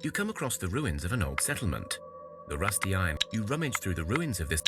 You come across the ruins of an old settlement. The rusty iron. You rummage through the ruins of this.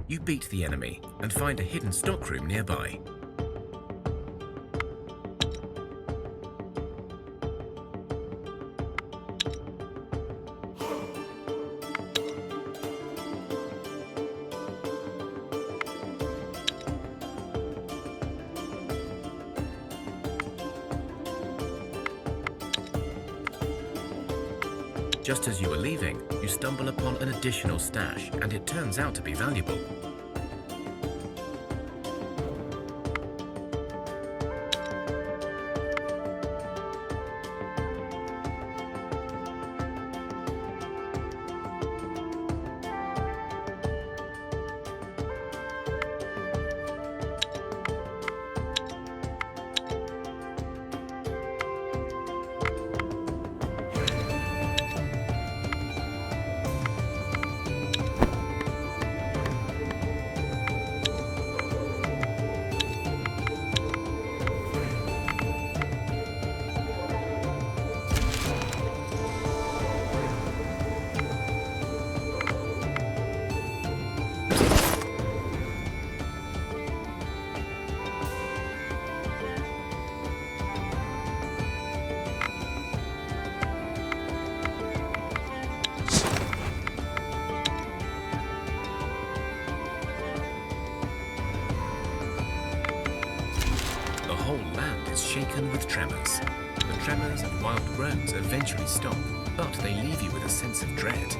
You beat the enemy and find a hidden stockroom nearby. Just as you are leaving, you stumble upon an additional stash, and it turns out to be valuable. whole land is shaken with tremors. The tremors and wild groans eventually stop, but they leave you with a sense of dread.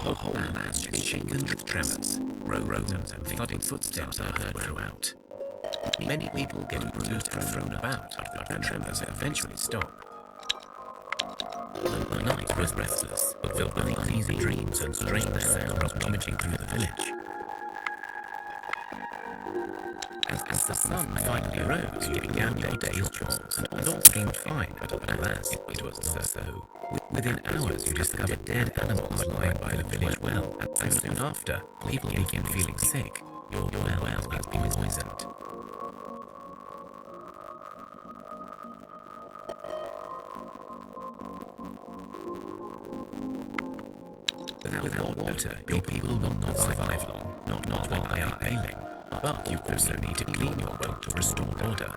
The whole land is shaken with tremors. Rodents and thudding footsteps are heard throughout. Many people get bruised and thrown about, but the tremors eventually stop. The night was restless, but filled with uneasy dreams and strange sounds rummaging through the village. As the sun finally rose, you began your day's chores, and all seemed fine, but alas, it was not so. Within hours, you discovered dead animals lying by the village well, and soon after, people began feeling sick. Your well has been poisoned. Without water, your people will not survive long, not while they are ailing. But you also need to clean your well to restore order.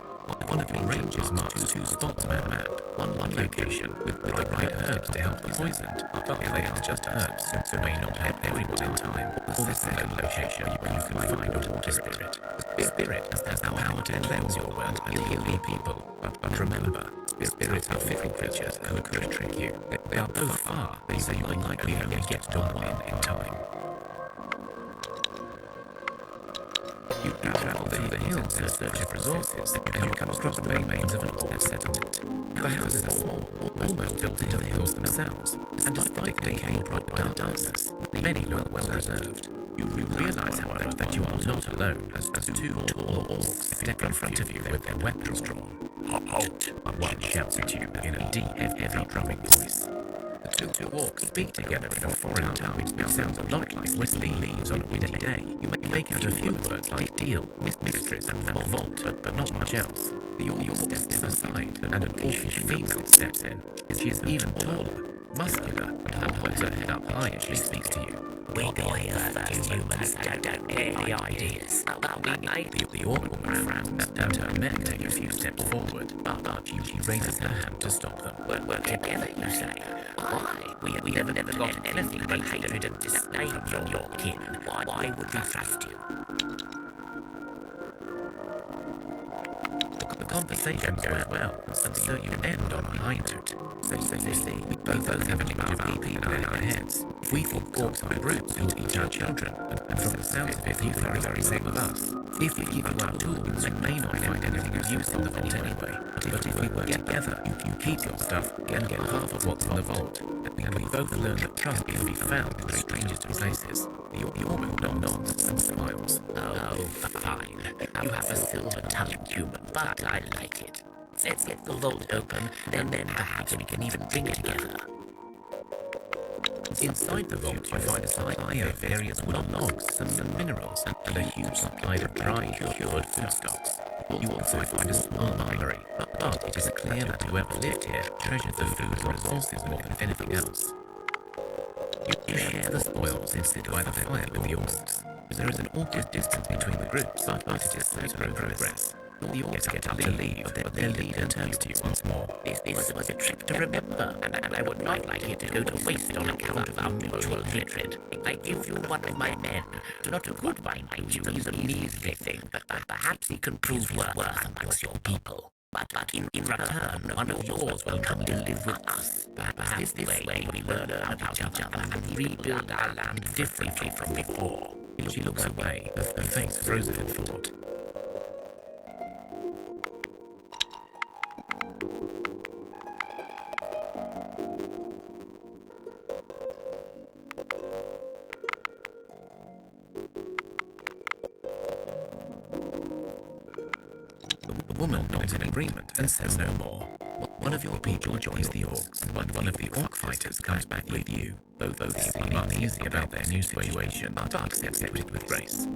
One of your rangers marks 2 spots on the map. One location with the right herbs to help the poisoned, but they are just herbs, so may not help everyone in time. Or the second location where you can find a water spirit. The spirit has the power to cleanse your well and heal your people. But remember, spirits are fickle creatures who could trick you. They are both far, so you will likely only get to one in time. You travel through the hills in search of resources, and you come across the remains of an old settlement. The houses are small, almost built into the hills themselves, and despite the decayed rock darkness, many look well preserved. You realize, however, that you are not alone, as 2 tall orcs step in front of you with their weapons drawn. Halt! One shouts at you in a deep, heavy drumming voice. The two orcs speak together in a foreign tongue which sounds a lot like whistling leaves on a windy day. You make out a few words like deal, mistress, and vault, but not much else. The orc steps aside, and an orcish female steps in. She is even taller, muscular, and holds her head up high as she speaks to you. We got here first, humans don't hear any ideas. The orc woman frowns and her neck take a few steps forward, but she raises her hand to stop them. We're together, you say? Why? We never got anything but hatred and disdain from your kin. Why would we trust you? The conversation goes well, and so you end on a high note. So you see, we both have an image of people in our heads. We think orcs are brutes who eat our children, and from the sounds of it, you think the very same of us. If we give you our tools, you may not find anything of use in the vault anyway. But if we work together, you keep your stuff and get half of what's in the vault. And we both learn that trust can be found in the strangest of places. The orc nods and smiles. Oh, fine. You have a silver-tongued human, but I like it. Let's get the vault open, and then perhaps we can even bring it together. Inside the vault, you find a supply of various wooden logs, some minerals, and a huge supply of dry, cured food stocks. You also find a small library, but it is clear that whoever lived here treasured the food and resources more than anything else. You share the spoils and sit by the fire with the orcs. There is an awkward distance between the groups, but it is slow progress. The orcs get up to leave, but their leader turns to you once more. This was a trip to remember, and I would not like it to go to waste on account of our mutual hatred. I give you one of my men. Not a good one, mind you. He's a measly thing, but perhaps he can prove his worth amongst your people. But in return, one of yours will come to live with us. Perhaps this way we learn about each other and rebuild our land differently from before. She looks away, her face frozen in thought. woman nods in agreement and says no more. One of your people joins the orcs, and one of the orc fighters comes back with you. Both seem uneasy about their new situation, but accept it with grace.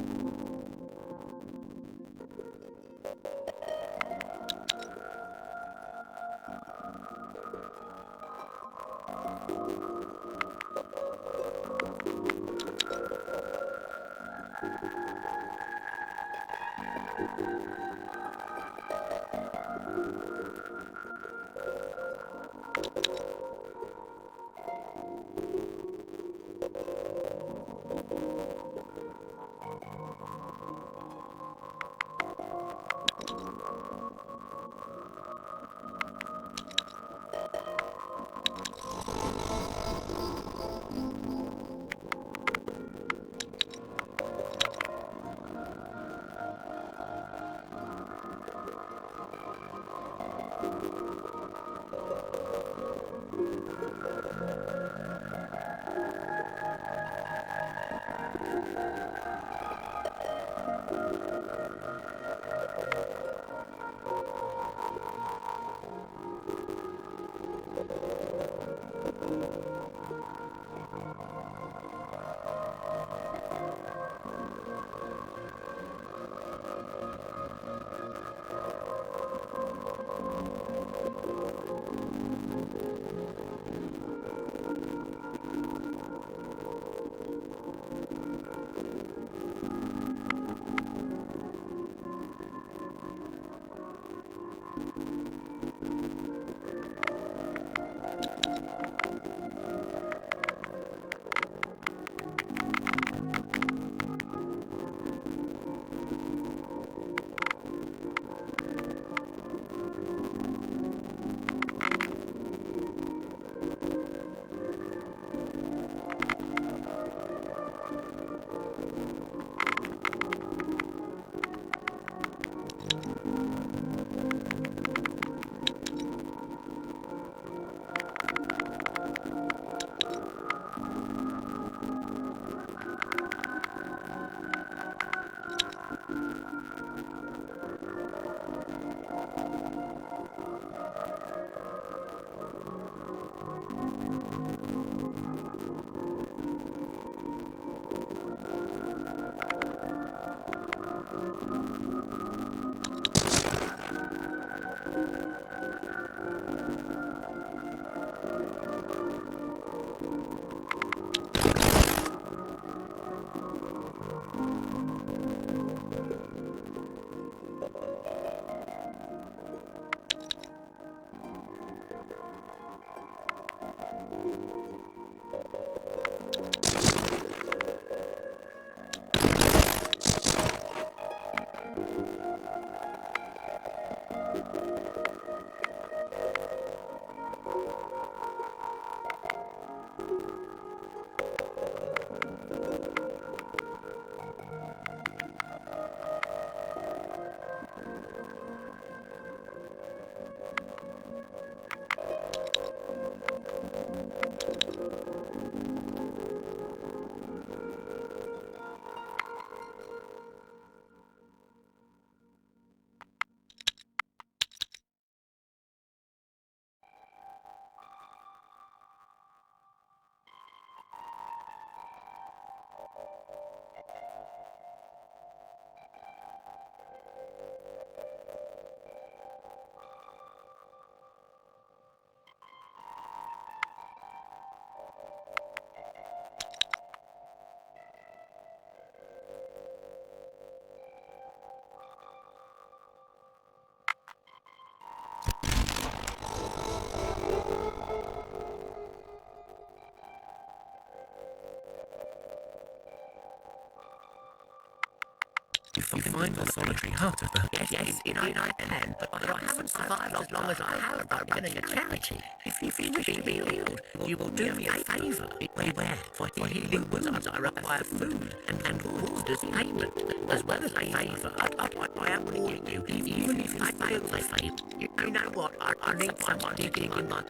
You find the solitary hut of the... Yes, I can, but I haven't survived as long as I have by running a charity. If you wish to be healed, you will do me a favour. Beware, for healing wounds I require food and wood as payment, as well as a favour. I am warning you, even if I fail my fate, you know what, I need someone digging in my...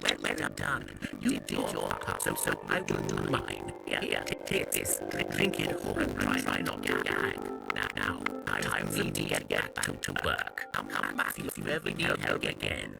When I'm done, you did your part, so I will do mine. Here, take this, drink it whole, try not to gag. Now, time for me to get back to work. Come back if you ever need help again.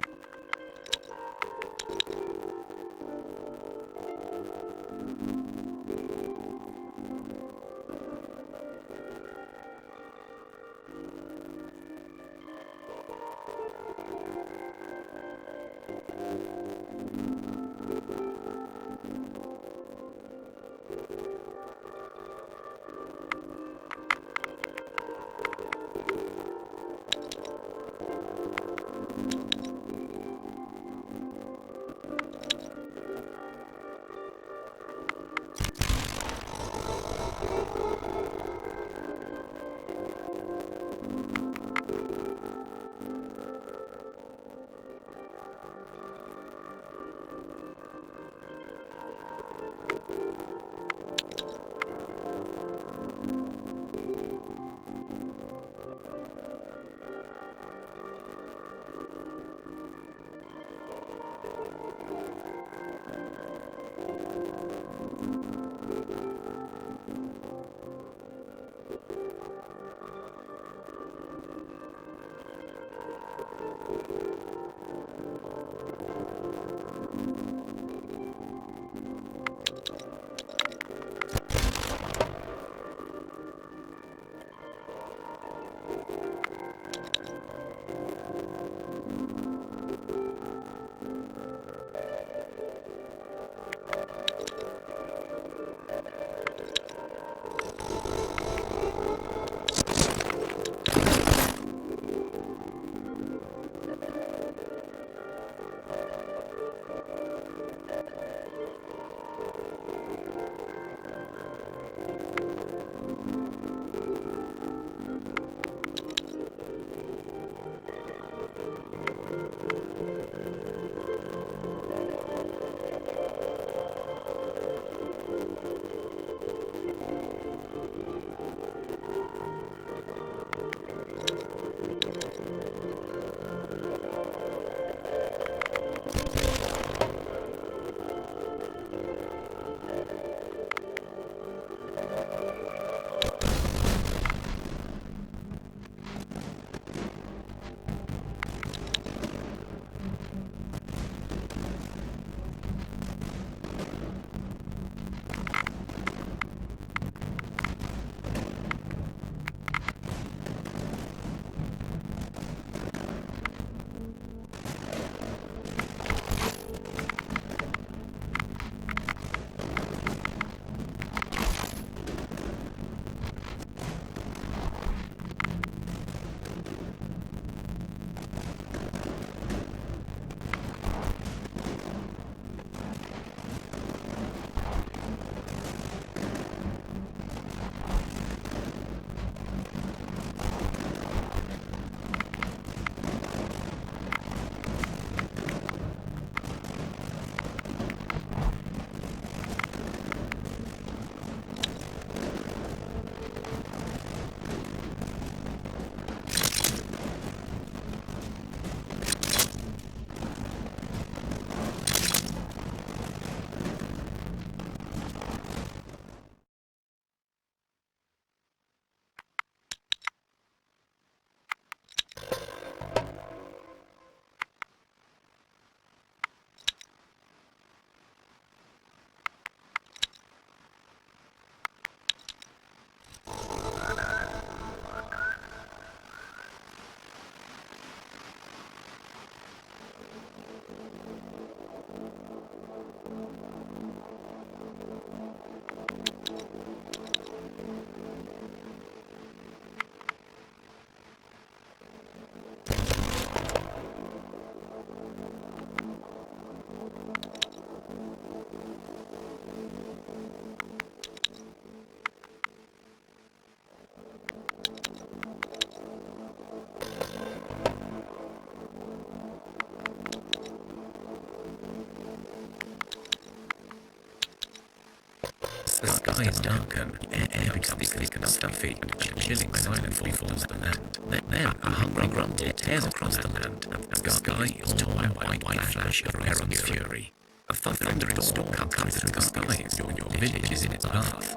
sky is darkened, the air becomes thick and stuffy, and a chilling silence befalls the land. Then a hungry grunter tears across the land, and the sky is torn by a white flash of Perron's fury. A thundering storm comes through the skies, your village is in its path.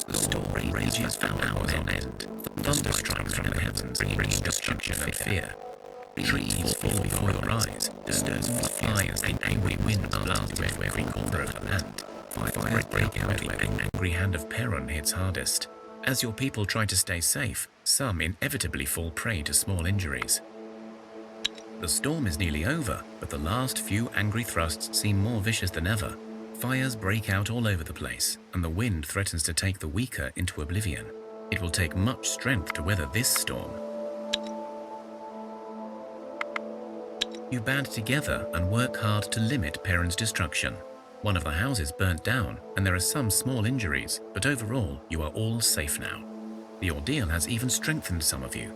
The storm rages for hours on end. Thunder strikes from the heavens, bringing destruction and fear. Trees fall before your eyes, disturbs fly as the angry wind blasts through every corner of the land. Fires break out when the angry hand of Perron hits hardest. As your people try to stay safe, some inevitably fall prey to small injuries. The storm is nearly over, but the last few angry thrusts seem more vicious than ever. Fires break out all over the place, and the wind threatens to take the weaker into oblivion. It will take much strength to weather this storm. You band together and work hard to limit Perron's destruction. One of the houses burnt down, and there are some small injuries, but overall, you are all safe now. The ordeal has even strengthened some of you.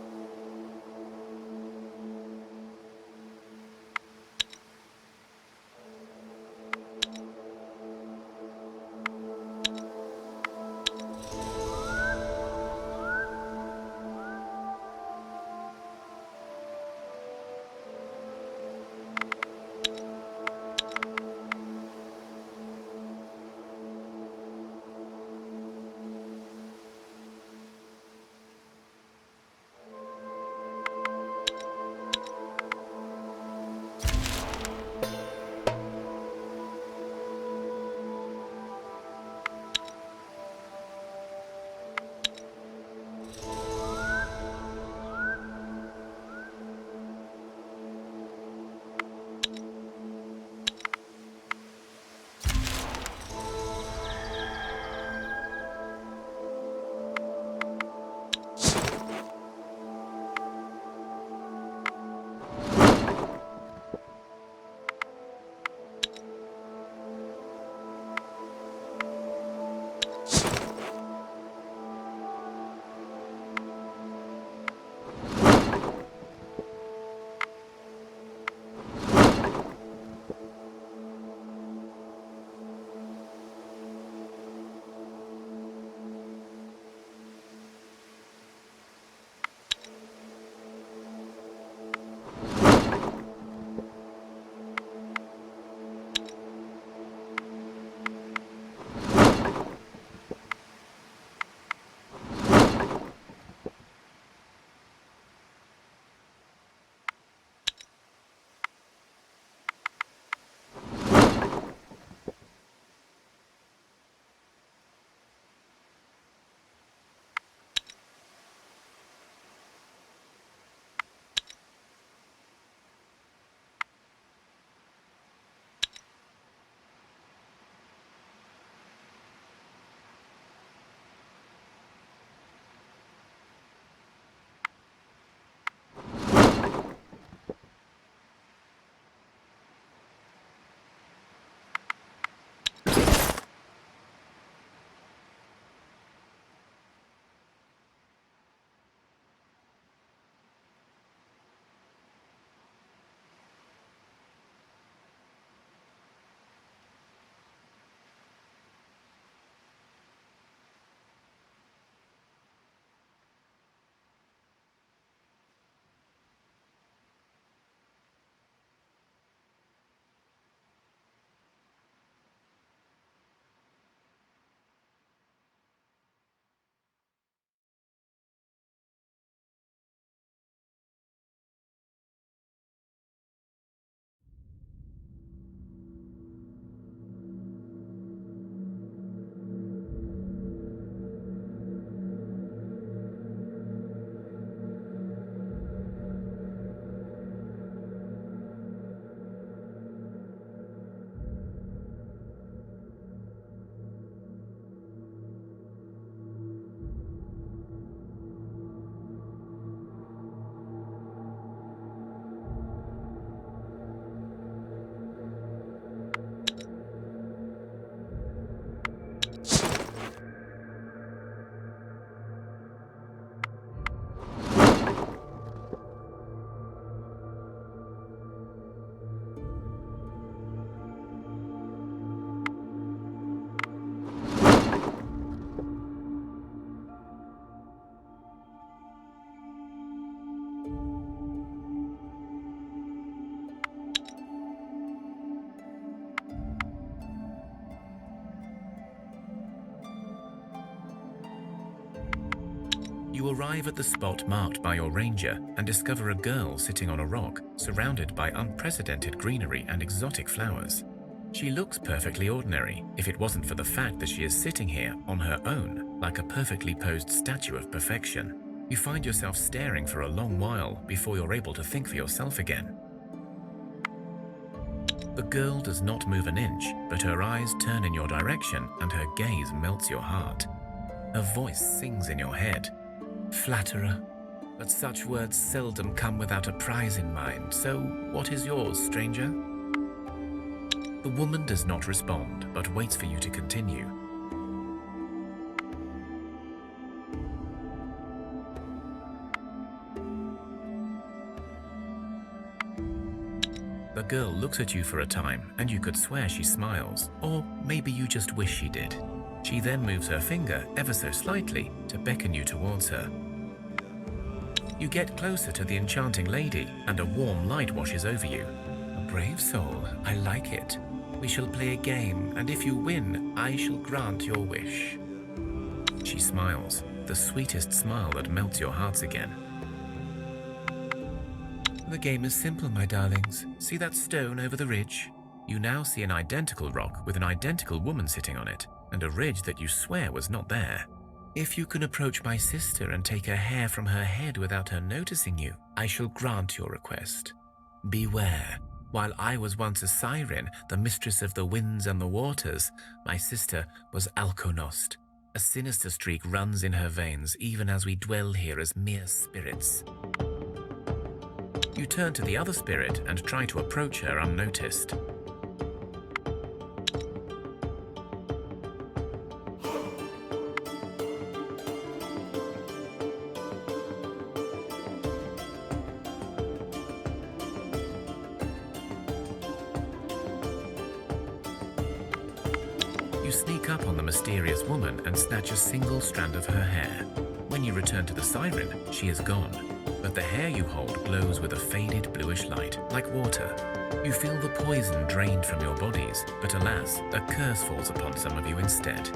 arrive at the spot marked by your ranger and discover a girl sitting on a rock, surrounded by unprecedented greenery and exotic flowers. She looks perfectly ordinary if it wasn't for the fact that she is sitting here on her own, like a perfectly posed statue of perfection. You find yourself staring for a long while before you're able to think for yourself again. The girl does not move an inch, but her eyes turn in your direction and her gaze melts your heart. Her voice sings in your head. Flatterer, but such words seldom come without a prize in mind, so what is yours, stranger? The woman does not respond, but waits for you to continue. The girl looks at you for a time, and you could swear she smiles, or maybe you just wish she did. She then moves her finger ever so slightly to beckon you towards her. You get closer to the enchanting lady, and a warm light washes over you. A brave soul, I like it. We shall play a game, and if you win, I shall grant your wish. She smiles, the sweetest smile that melts your hearts again. The game is simple, my darlings. See that stone over the ridge? You now see an identical rock with an identical woman sitting on it, and a ridge that you swear was not there. If you can approach my sister and take a hair from her head without her noticing you, I shall grant your request. Beware. While I was once a siren, the mistress of the winds and the waters, my sister was Alkonost. A sinister streak runs in her veins even as we dwell here as mere spirits. You turn to the other spirit and try to approach her unnoticed. You sneak up on the mysterious woman and snatch a single strand of her hair. When you return to the siren, she is gone, but the hair you hold glows with a faded bluish light, like water. You feel the poison drained from your bodies, but alas, a curse falls upon some of you instead.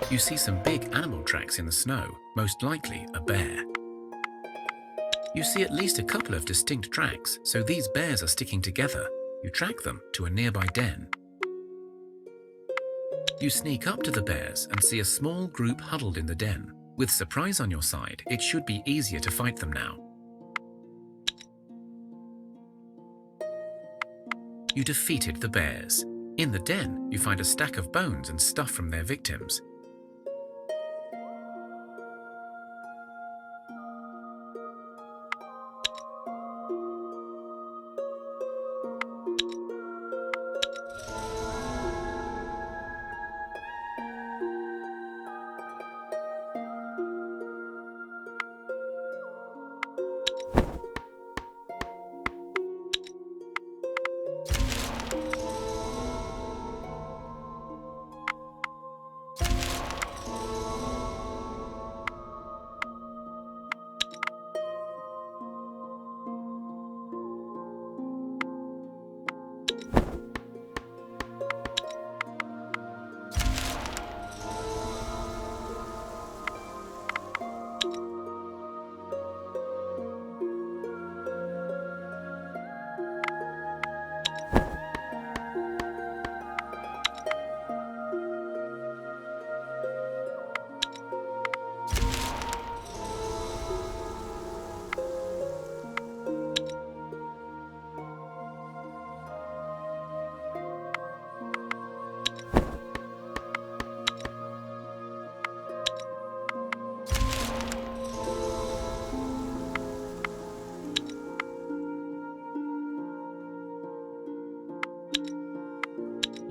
You see some big animal tracks in the snow, most likely a bear. You see at least a couple of distinct tracks, so these bears are sticking together. You track them to a nearby den. You sneak up to the bears and see a small group huddled in the den. With surprise on your side, it should be easier to fight them now. You defeated the bears. In the den, you find a stack of bones and stuff from their victims.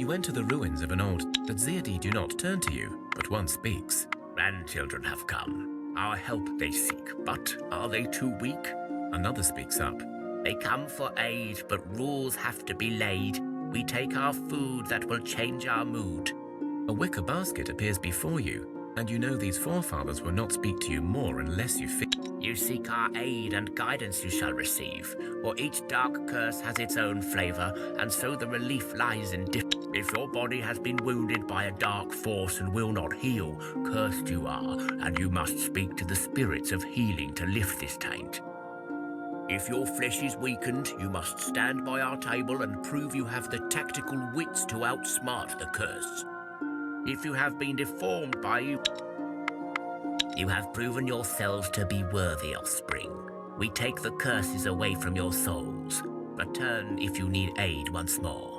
You enter the ruins of an old that Zeadi do not turn to you, but one speaks. Grandchildren have come. Our help they seek, but are they too weak? Another speaks up. They come for aid, but rules have to be laid. We take our food that will change our mood. A wicker basket appears before you, and you know these forefathers will not speak to you more unless you fear. You seek our aid and guidance you shall receive, for each dark curse has its own flavor, and so the relief lies in If your body has been wounded by a dark force and will not heal, cursed you are, and you must speak to the spirits of healing to lift this taint. If your flesh is weakened, you must stand by our table and prove you have the tactical wits to outsmart the curse. If you have been deformed by you have proven yourselves to be worthy offspring. We take the curses away from your souls. Return if you need aid once more.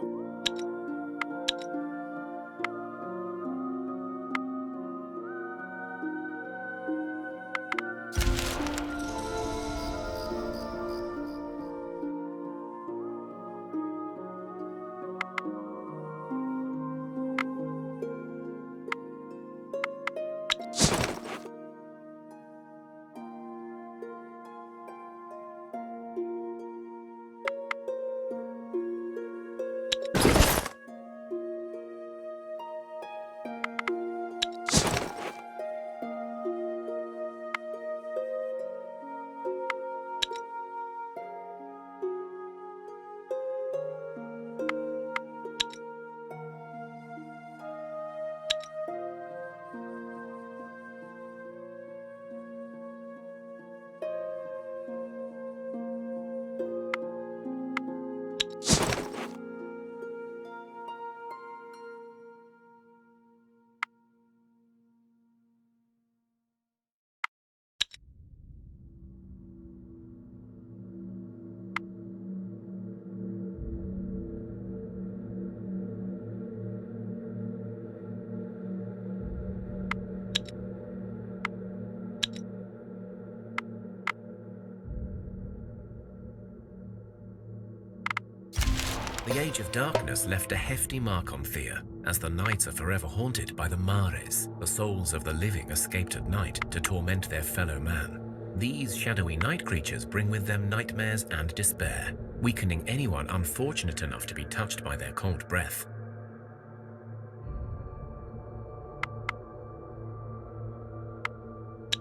The Age of Darkness left a hefty mark on Thea, as the nights are forever haunted by the Mares, the souls of the living escaped at night to torment their fellow man. These shadowy night creatures bring with them nightmares and despair, weakening anyone unfortunate enough to be touched by their cold breath.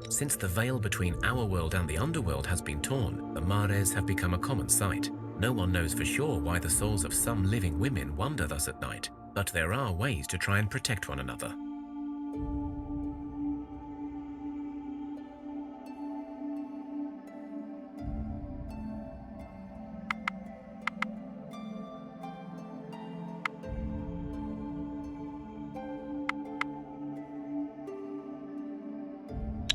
Since the veil between our world and the underworld has been torn, the Mares have become a common sight. No one knows for sure why the souls of some living women wander thus at night, but there are ways to try and protect one another.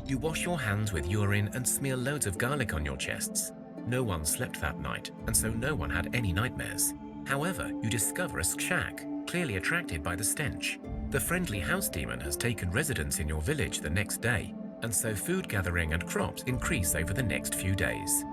You wash your hands with urine and smear loads of garlic on your chests. No one slept that night, and so no one had any nightmares. However, you discover a shack, clearly attracted by the stench. The friendly house demon has taken residence in your village the next day, and so food gathering and crops increase over the next few days.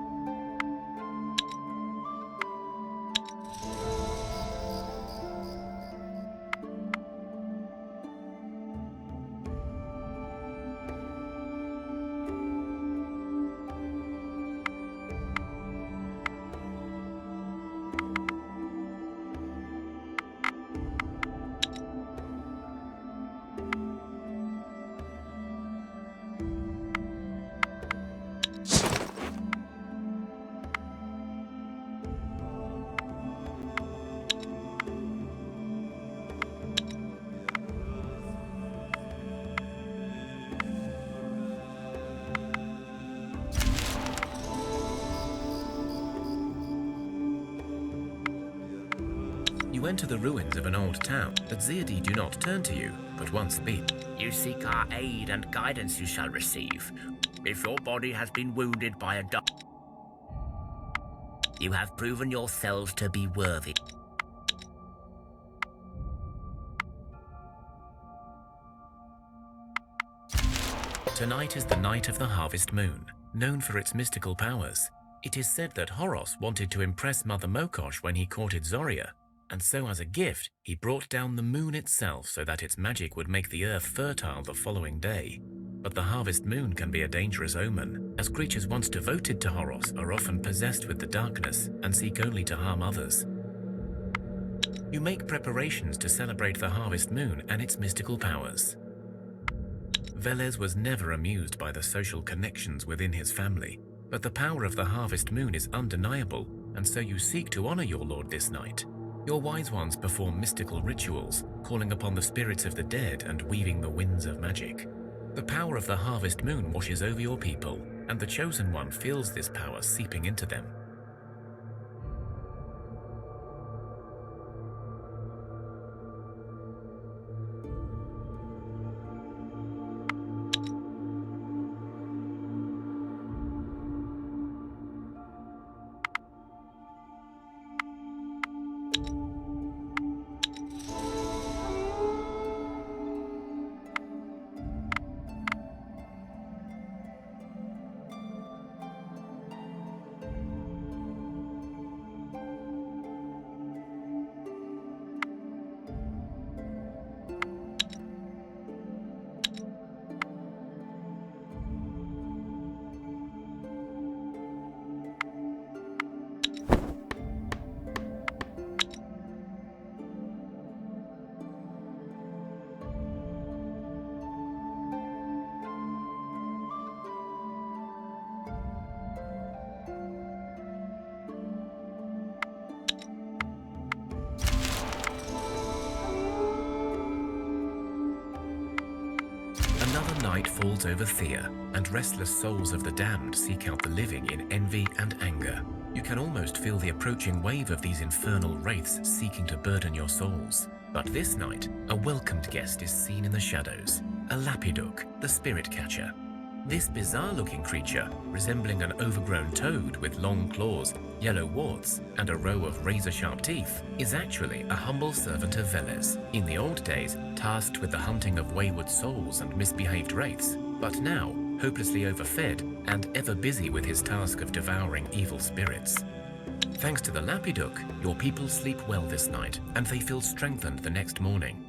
You enter the ruins of an old town that Zeadi do not turn to you, but one speak. You seek our aid and guidance you shall receive. If your body has been wounded by a you have proven yourselves to be worthy. Tonight is the night of the harvest moon, known for its mystical powers. It is said that Horos wanted to impress Mother Mokosh when he courted Zoria. And so as a gift, he brought down the moon itself so that its magic would make the earth fertile the following day. But the harvest moon can be a dangerous omen, as creatures once devoted to Horos are often possessed with the darkness and seek only to harm others. You make preparations to celebrate the harvest moon and its mystical powers. Velez was never amused by the social connections within his family, but the power of the harvest moon is undeniable, and so you seek to honor your lord this night. Your wise ones perform mystical rituals, calling upon the spirits of the dead and weaving the winds of magic. The power of the harvest moon washes over your people, and the chosen one feels this power seeping into them. Another night falls over Thea, and restless souls of the damned seek out the living in envy and anger. You can almost feel the approaching wave of these infernal wraiths seeking to burden your souls. But this night, a welcomed guest is seen in the shadows, a Lapiduk, the spirit catcher. This bizarre-looking creature, resembling an overgrown toad with long claws, yellow warts, and a row of razor-sharp teeth, is actually a humble servant of Velez, in the old days tasked with the hunting of wayward souls and misbehaved wraiths, but now hopelessly overfed and ever busy with his task of devouring evil spirits. Thanks to the Lapiduk, your people sleep well this night, and they feel strengthened the next morning.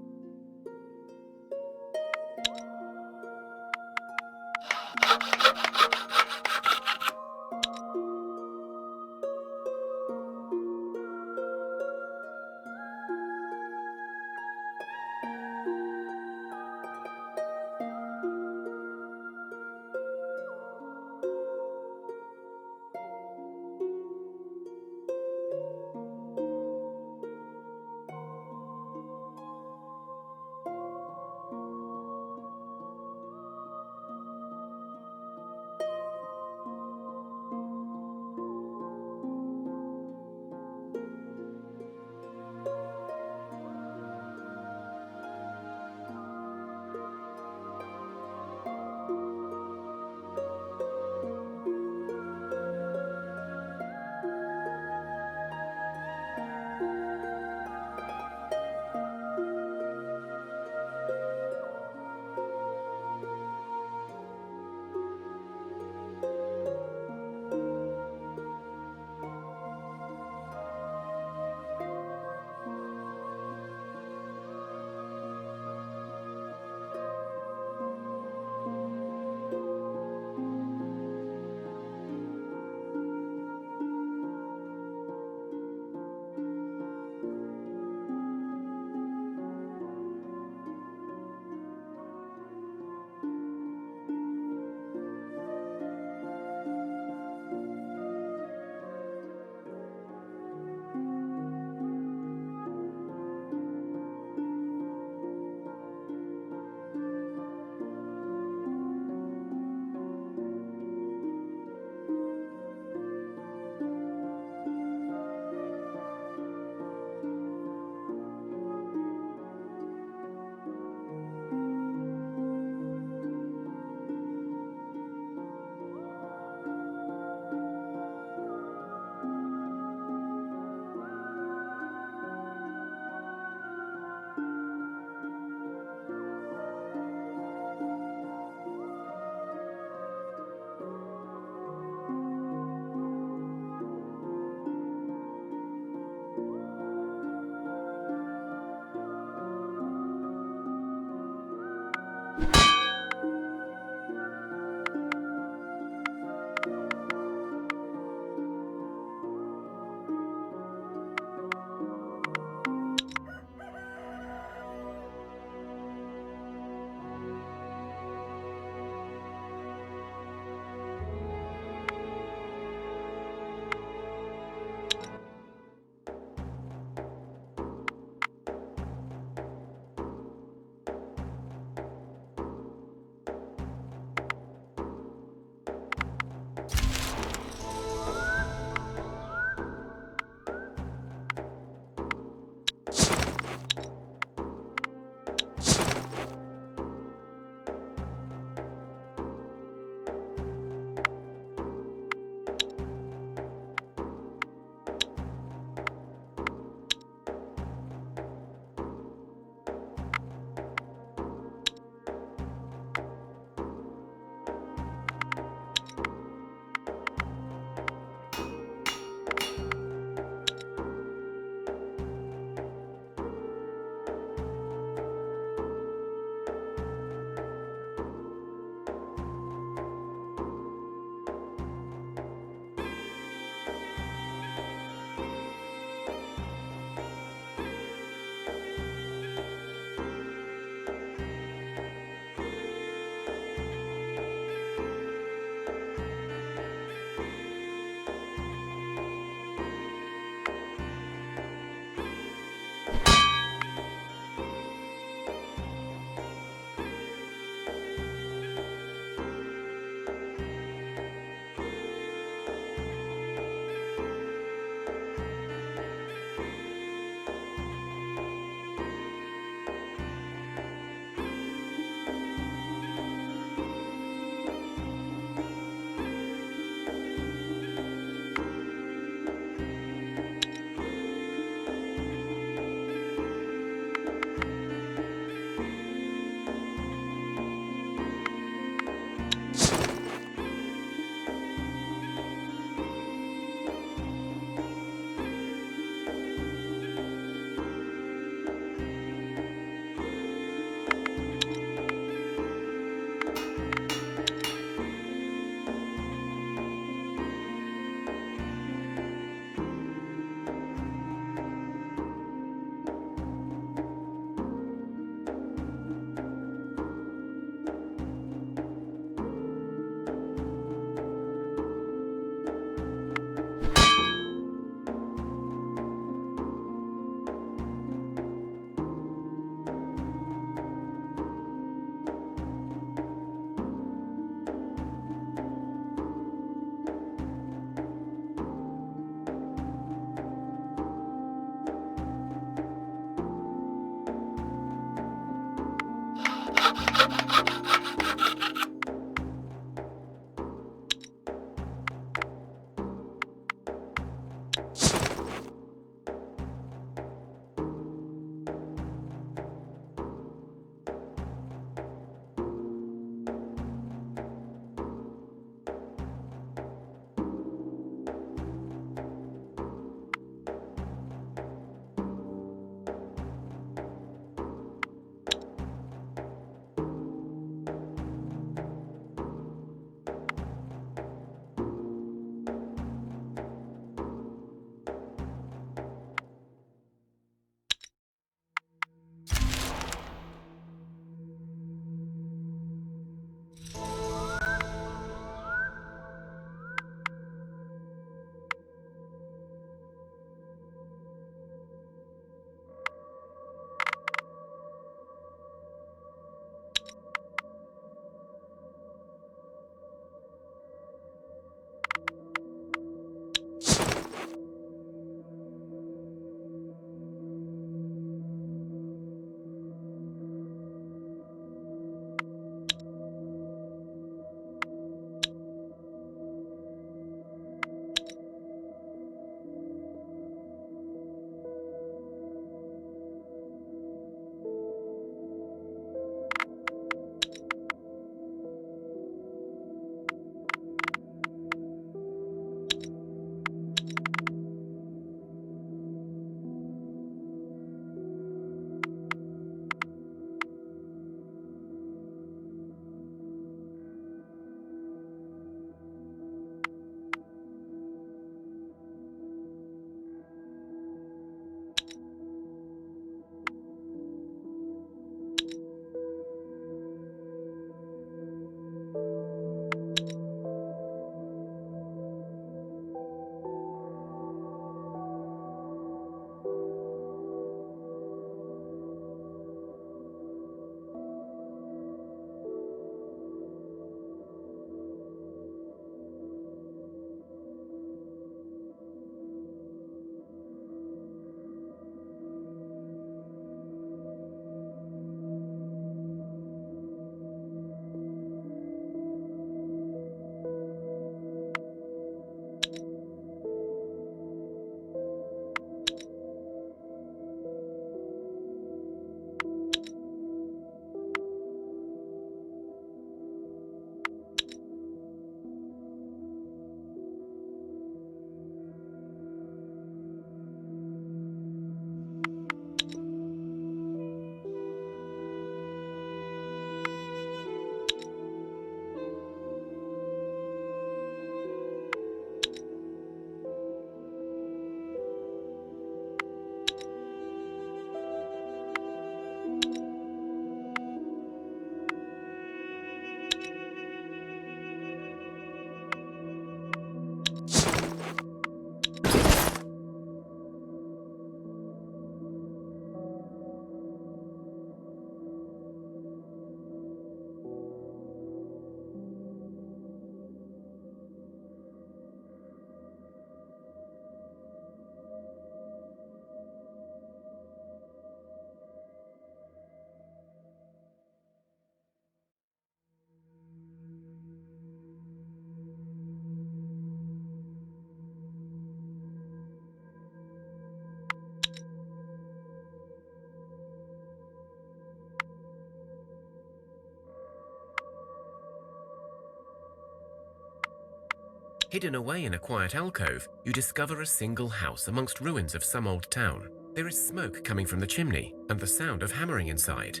Hidden away in a quiet alcove, you discover a single house amongst ruins of some old town. There is smoke coming from the chimney and the sound of hammering inside.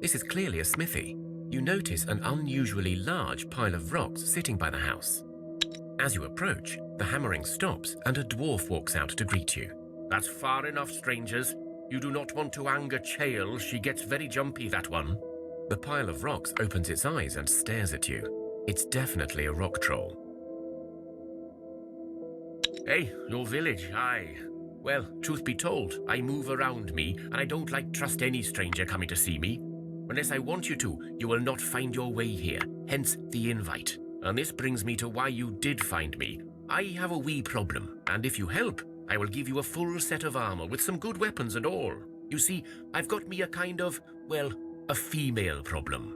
This is clearly a smithy. You notice an unusually large pile of rocks sitting by the house. As you approach, the hammering stops and a dwarf walks out to greet you. That's far enough, strangers. You do not want to anger Chael. She gets very jumpy, that one. The pile of rocks opens its eyes and stares at you. It's definitely a rock troll. Hey, your village, aye. Well, truth be told, I move around me, and I don't like trust any stranger coming to see me. Unless I want you to, you will not find your way here, hence the invite. And this brings me to why you did find me. I have a wee problem, and if you help, I will give you a full set of armor with some good weapons and all. You see, I've got me a kind of, well, a female problem.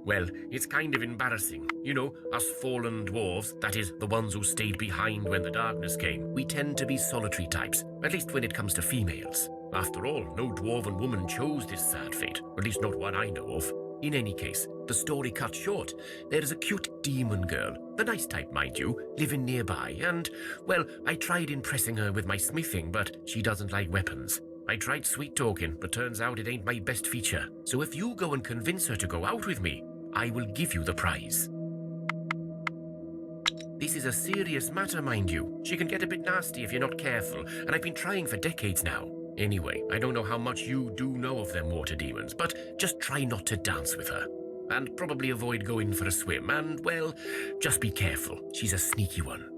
Well, it's kind of embarrassing. You know, us fallen dwarves, that is, the ones who stayed behind when the darkness came, we tend to be solitary types, at least when it comes to females. After all, no dwarven woman chose this sad fate, at least not one I know of. In any case, the story cut short, there is a cute demon girl, the nice type, mind you, living nearby, and, well, I tried impressing her with my smithing, but she doesn't like weapons. I tried sweet talking, but turns out it ain't my best feature. So if you go and convince her to go out with me, I will give you the prize. This is a serious matter, mind you. She can get a bit nasty if you're not careful, and I've been trying for decades now. Anyway, I don't know how much you do know of them water demons, but just try not to dance with her. And probably avoid going for a swim, and, well, just be careful. She's a sneaky one.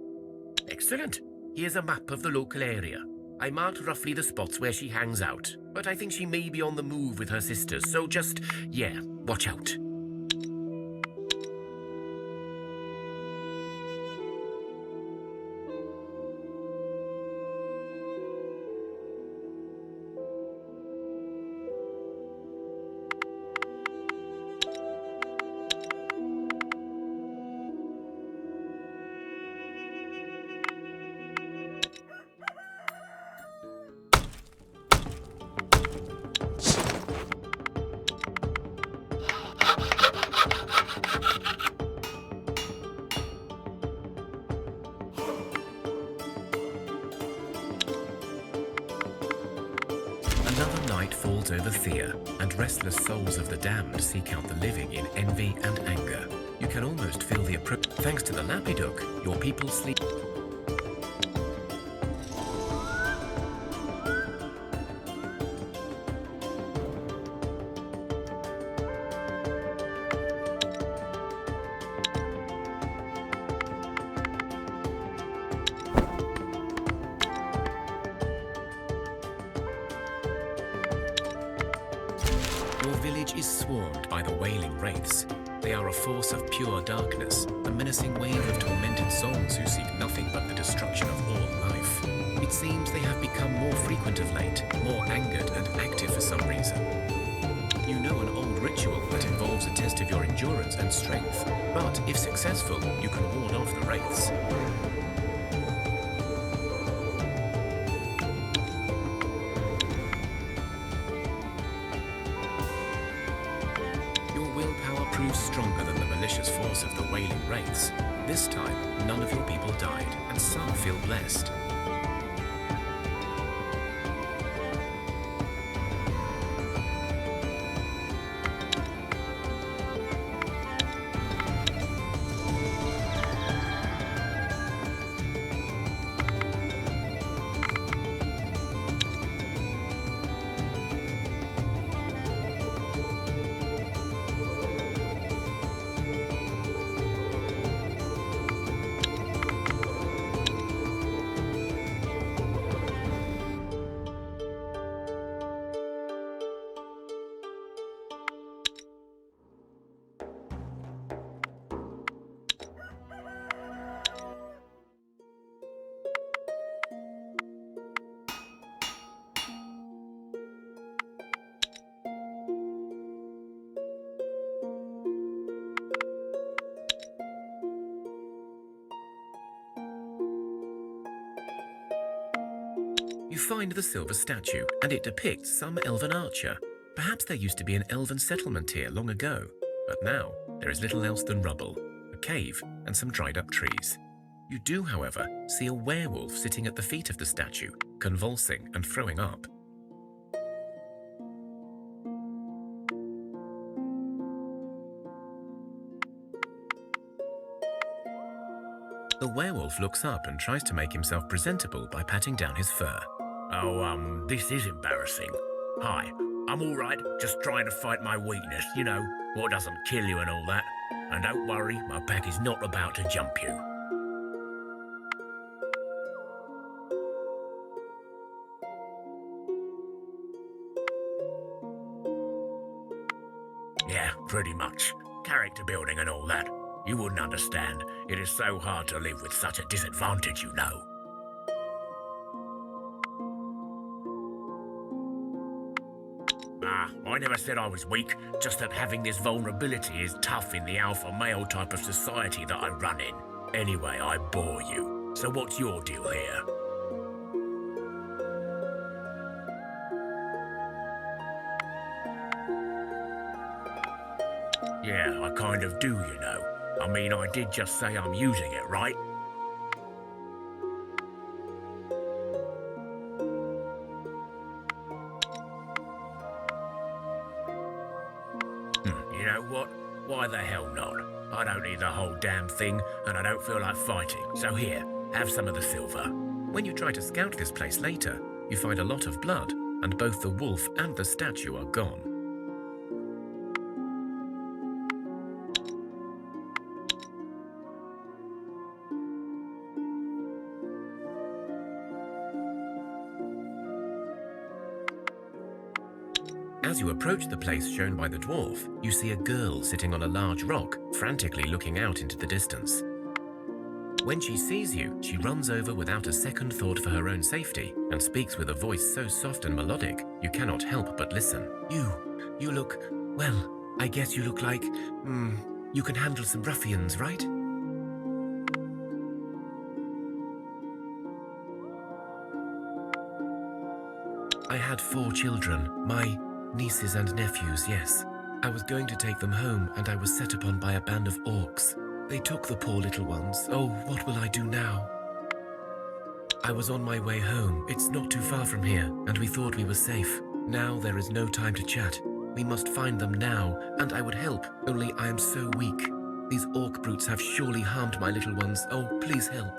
Excellent. Here's a map of the local area. I marked roughly the spots where she hangs out, but I think she may be on the move with her sisters, so just, yeah, watch out. Another night falls over Thea, and restless souls of the damned seek out the living in envy and anger. You can almost feel the approach. Thanks to the Lapidook, your people sleep. Your village is swarmed by the wailing wraiths. They are a force of pure darkness, a menacing wave of tormented souls who seek nothing but the destruction of all life. It seems they have become more frequent of late, more angered and active for some reason. You know an old ritual that involves a test of your endurance and strength, but if successful, you can ward off the wraiths. Proves stronger than the malicious force of the wailing wraiths. This time, none of your people died, and some feel blessed. You find the silver statue, and it depicts some elven archer. Perhaps there used to be an elven settlement here long ago, but now there is little else than rubble. A cave and some dried up trees. You do, however, see a werewolf sitting at the feet of the statue, convulsing and throwing up. The werewolf looks up and tries to make himself presentable by patting down his fur. Oh, this is embarrassing. Hi, I'm all right, just trying to fight my weakness, you know, what doesn't kill you and all that. And don't worry, my pack is not about to jump you. Yeah, pretty much. Character building and all that. You wouldn't understand. It is so hard to live with such a disadvantage, you know. I never said I was weak, just that having this vulnerability is tough in the alpha male type of society that I run in. Anyway, I bore you. So what's your deal here? Yeah, I kind of do, you know. I mean, I did just say I'm using it, right? You know what? Why the hell not? I don't need the whole damn thing, and I don't feel like fighting. So here, have some of the silver. When you try to scout this place later, you find a lot of blood, and both the wolf and the statue are gone. As you approach the place shown by the dwarf, you see a girl sitting on a large rock, frantically looking out into the distance. When she sees you, she runs over without a second thought for her own safety and speaks with a voice so soft and melodic you cannot help but listen. You look, well, I guess you look like, you can handle some ruffians, right? I had 4 children, my nieces and nephews, yes. I was going to take them home and I was set upon by a band of orcs. They took the poor little ones. Oh, what will I do now? I was on my way home. It's not too far from here, and we thought we were safe. Now there is no time to chat. We must find them now, and I would help, only I am so weak. These orc brutes have surely harmed my little ones. Oh, please help.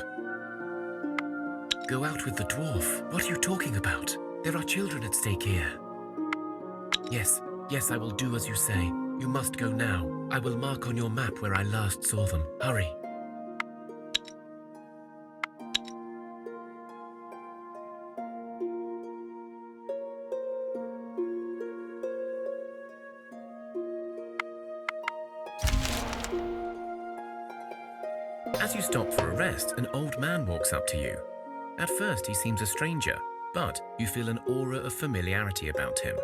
Go out with the dwarf. What are you talking about? There are children at stake here. Yes, I will do as you say. You must go now. I will mark on your map where I last saw them. Hurry. As you stop for a rest, an old man walks up to you. At first, he seems a stranger, but you feel an aura of familiarity about him.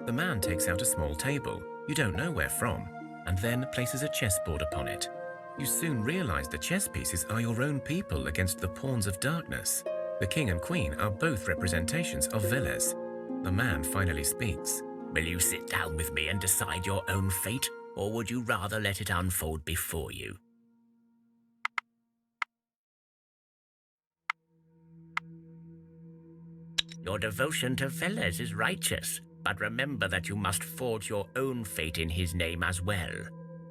The man takes out a small table, you don't know where from, and then places a chessboard upon it. You soon realize the chess pieces are your own people against the pawns of darkness. The king and queen are both representations of Velez. The man finally speaks. Will you sit down with me and decide your own fate, or would you rather let it unfold before you? Your devotion to Velez is righteous, but remember that you must forge your own fate in his name as well.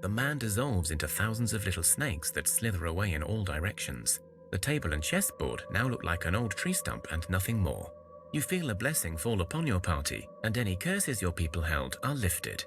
The man dissolves into thousands of little snakes that slither away in all directions. The table and chessboard now look like an old tree stump and nothing more. You feel a blessing fall upon your party, and any curses your people held are lifted.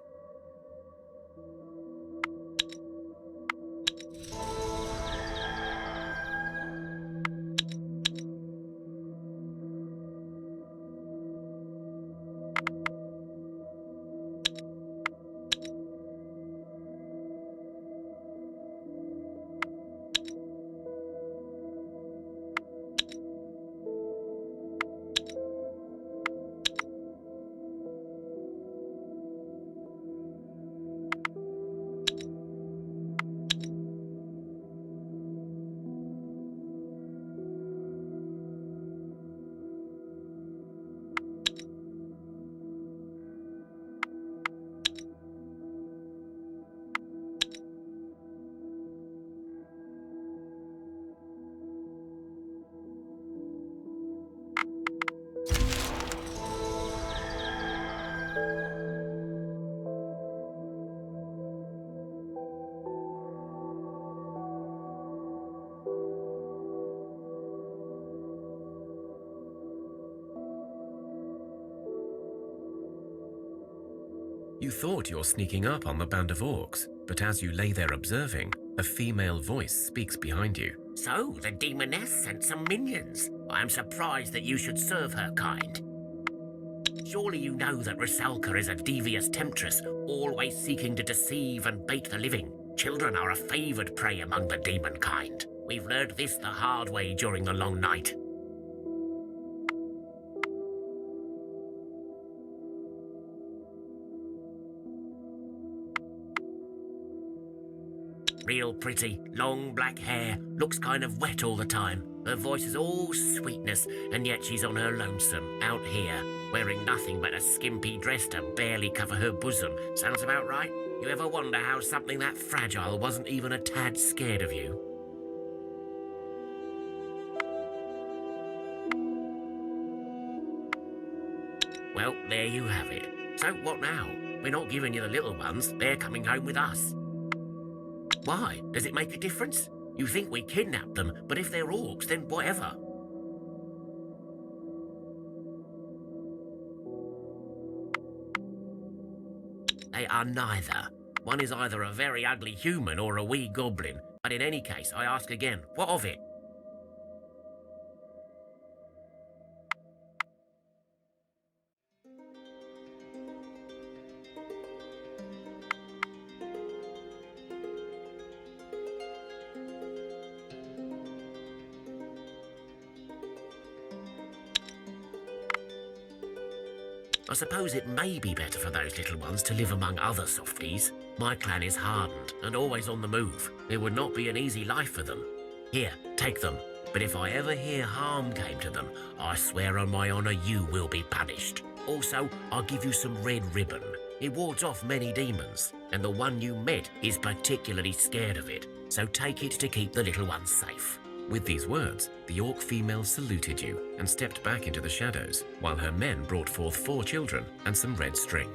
You thought you're sneaking up on the band of orcs, but as you lay there observing, a female voice speaks behind you. So, the demoness sent some minions. I'm surprised that you should serve her kind. Surely you know that Rusalka is a devious temptress, always seeking to deceive and bait the living. Children are a favoured prey among the demon kind. We've learned this the hard way during the long night. Real pretty, long black hair, looks kind of wet all the time. Her voice is all sweetness, and yet she's on her lonesome, out here, wearing nothing but a skimpy dress to barely cover her bosom. Sounds about right? You ever wonder how something that fragile wasn't even a tad scared of you? Well, there you have it. So what now? We're not giving you the little ones, they're coming home with us. Why? Does it make a difference? You think we kidnapped them, but if they're orcs, then whatever. They are neither. One is either a very ugly human or a wee goblin, but in any case, I ask again, what of it? I suppose it may be better for those little ones to live among other softies. My clan is hardened and always on the move. It would not be an easy life for them. Here, take them. But if I ever hear harm came to them, I swear on my honour you will be punished. Also, I'll give you some red ribbon. It wards off many demons, and the one you met is particularly scared of it. So take it to keep the little ones safe. With these words, the orc female saluted you and stepped back into the shadows, while her men brought forth 4 children and some red string.